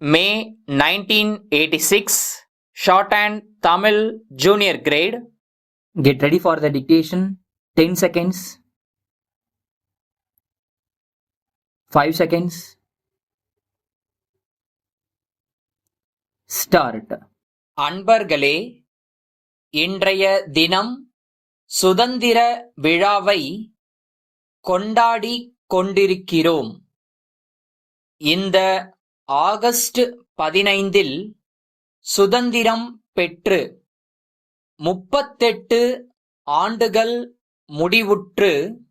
May 1986, Shorthand Tamil Junior Grade. Get ready for the dictation. 10 seconds. 5 seconds. Start. அன்பர்களே, இன்றைய தினம் சுதந்திர விழாவை கொண்டாடிக் கொண்டிருக்கிறோம். இந்த ஆகஸ்ட் 15 சுதந்திரம் பெற்று 38 ஆண்டுகள் முடிவுற்று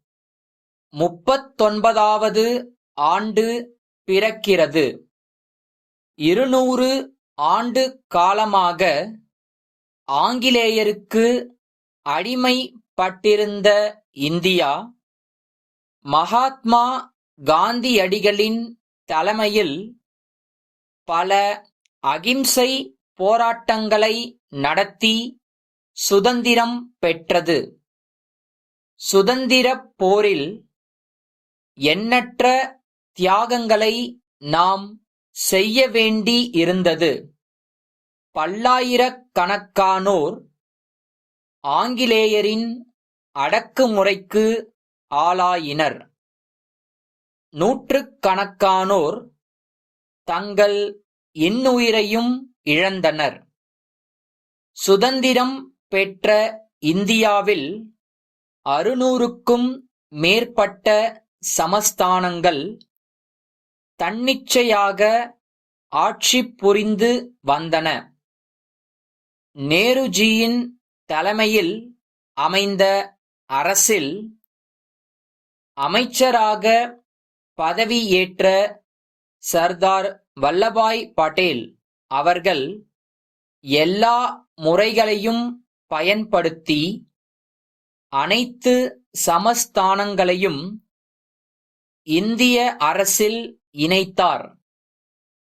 39வது ஆண்டு பிறக்கிறது. 200 ஆண்டு காலமாக ஆங்கிலேயருக்கு அடிமைப்பட்டிருந்த இந்தியா, மகாத்மா காந்தியடிகளின் தலைமையில் பல அகிம்சை போராட்டங்களை நடத்தி சுதந்திரம் பெற்றது. சுதந்திரப் போரில் எண்ணற்ற தியாகங்களை நாம் செய்ய வேண்டி இருந்தது. பல்லாயிரக்கணக்கானோர் ஆங்கிலேயரின் அடக்குமுறைக்கு ஆளாயினர். நூற்றுக்கணக்கானோர் தங்கள் இன்னுயிரையும் இழந்தனர். சுதந்திரம் பெற்ற இந்தியாவில் 600க்கும் மேற்பட்ட சமஸ்தானங்கள் தன்னிச்சையாக ஆட்சி புரிந்து வந்தன. நேருஜியின் தலைமையில் அமைந்த அரசில் அமைச்சராக பதவியேற்ற சர்தார் வல்லபாய் படேல் அவர்கள் எல்லா முறைகளையும் பயன்படுத்தி அனைத்து சமஸ்தானங்களையும் இந்திய அரசில் இணைத்தார்.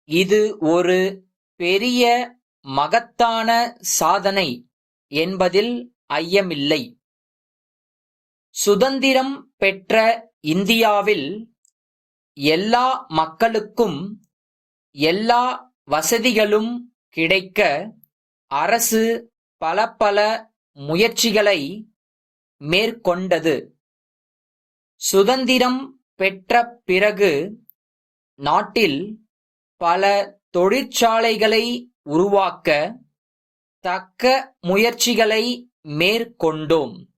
இது ஒரு பெரிய மகத்தான சாதனை என்பதில் ஐயமில்லை. சுதந்திரம் பெற்ற இந்தியாவில் எல்லா மக்களுக்கும் எல்லா வசதிகளும் கிடைக்க அரசு பல முயற்சிகளை மேற்கொண்டது. சுதந்திரம் பெற்ற பிறகு நாட்டில் பல தொழிற்சாலைகளை உருவாக்க தக்க முயற்சிகளை மேற்கொண்டோம்.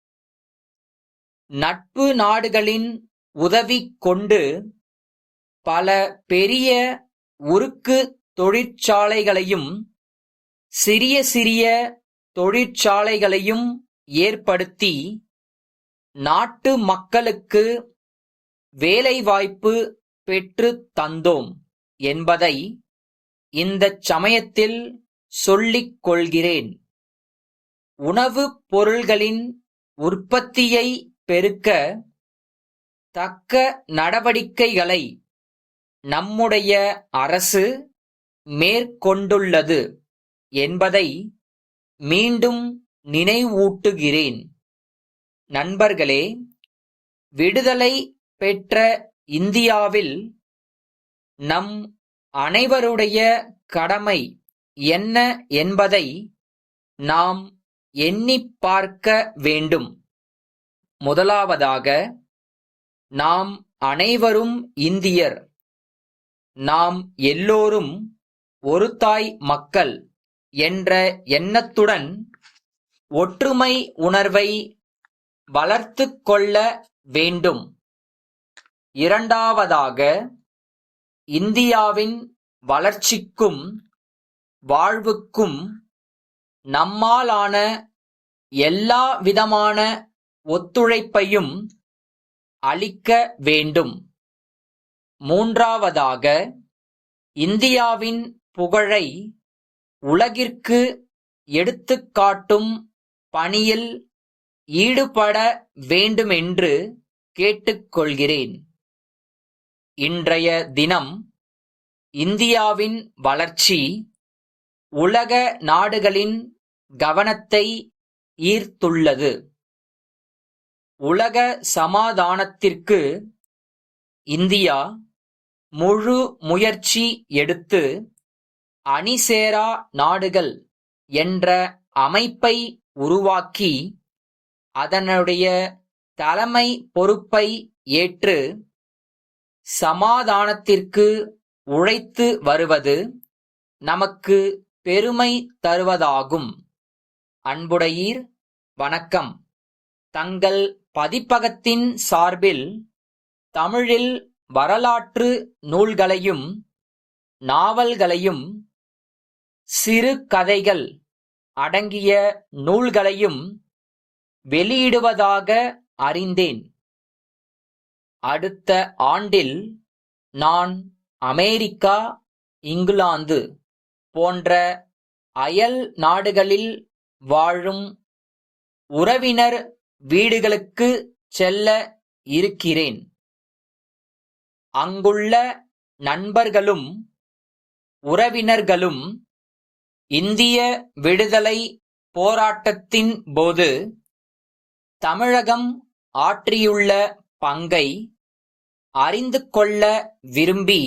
நட்பு நாடுகளின் உதவி கொண்டு பல பெரிய உருக்கு தொழிற்சாலைகளையும் சிறிய சிறிய தொழிற்சாலைகளையும் ஏற்படுத்தி நாட்டு மக்களுக்கு வேலைவாய்ப்பு பெற்றுத் தந்தோம் என்பதை இந்தச் சமயத்தில் சொல்லிக் கொள்கிறேன். உணவுப் பொருள்களின் உற்பத்தியை பெருக்க தக்க நடவடிக்கைகளை நம்முடைய அரசு மேற்கொண்டுள்ளது என்பதை மீண்டும் நினைவூட்டுகிறேன். நண்பர்களே, விடுதலை பெற்ற இந்தியாவில் நம் அனைவருடைய கடமை என்ன என்பதை நாம் எண்ணிப் பார்க்க வேண்டும். முதலாவதாக, நாம் அனைவரும் இந்தியர். நாம் எல்லோரும் ஒரு தாய் மக்கள் என்ற எண்ணத்துடன் ஒற்றுமை உணர்வை வளர்த்துக் கொள்ள வேண்டும். இரண்டாவதாக, இந்தியாவின் வளர்ச்சிக்கும் வாழ்வுக்கும் நம்மாலான எல்லா விதமான ஒத்துழைப்பையும் அளிக்க வேண்டும். மூன்றாவதாக, இந்தியாவின் புகழை உலகிற்கு எடுத்துக்காட்டும் பணியில் ஈடுபட வேண்டுமென்று கேட்டுக்கொள்கிறேன். இன்றைய தினம் இந்தியாவின் வளர்ச்சி உலக நாடுகளின் கவனத்தை ஈர்த்துள்ளது. உலக சமாதானத்திற்கு இந்தியா முழு முயற்சி எடுத்து அணிசேரா நாடுகள் என்ற அமைப்பை உருவாக்கி அதனுடைய தலைமை பொறுப்பை ஏற்று சமாதானத்திற்கு உழைத்து வருவது நமக்கு பெருமை தருவதாகும். அன்புடையீர், வணக்கம். தங்கள் பதிப்பகத்தின் சார்பில் தமிழில் வரலாற்று நூல்களையும் நாவல்களையும் சிறுகதைகள் அடங்கிய நூல்களையும் வெளியிடுவதாக அறிந்தேன். அடுத்த ஆண்டில் நான் அமெரிக்கா, இங்கிலாந்து போன்ற அயல் நாடுகளில் வாழும் உறவினர் வீடுகளுக்கு செல்ல இருக்கிறேன். அங்குள்ள நண்பர்களும் உறவினர்களும் இந்திய விடுதலை போராட்டத்தின் போது தமிழகம் ஆற்றியுள்ள பங்கை அறிந்து கொள்ள விரும்பி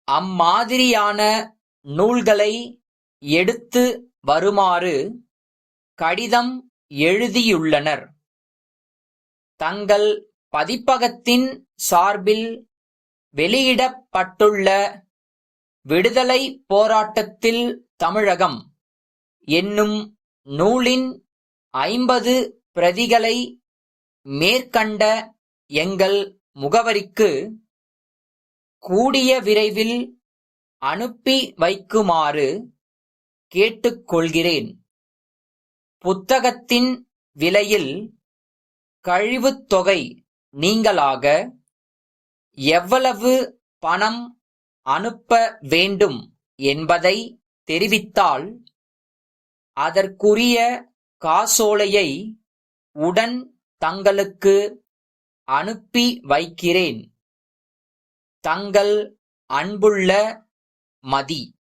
அம்மாதிரியான நூல்களை எடுத்து வருமாறு கடிதம் எழுதியுள்ளனர். தங்கள் பதிப்பகத்தின் சார்பில் வெளியிடப்பட்டுள்ள விடுதலை போராட்டத்தில் தமிழகம் என்னும் நூலின் 50 பிரதிகளை மேற்கண்ட எங்கள் முகவரிக்கு கூடிய விரைவில் அனுப்பி வைக்குமாறு கேட்டுக்கொள்கிறேன். புத்தகத்தின் விலையில் கழிவுத் தொகை நீங்கலாக எவ்வளவு பணம் அனுப்ப வேண்டும் என்பதை தெரிவித்தால் அதற்குரிய காசோலையை உடன் தங்களுக்கு அனுப்பி வைக்கிறேன். தங்கள் அன்புள்ள மதி.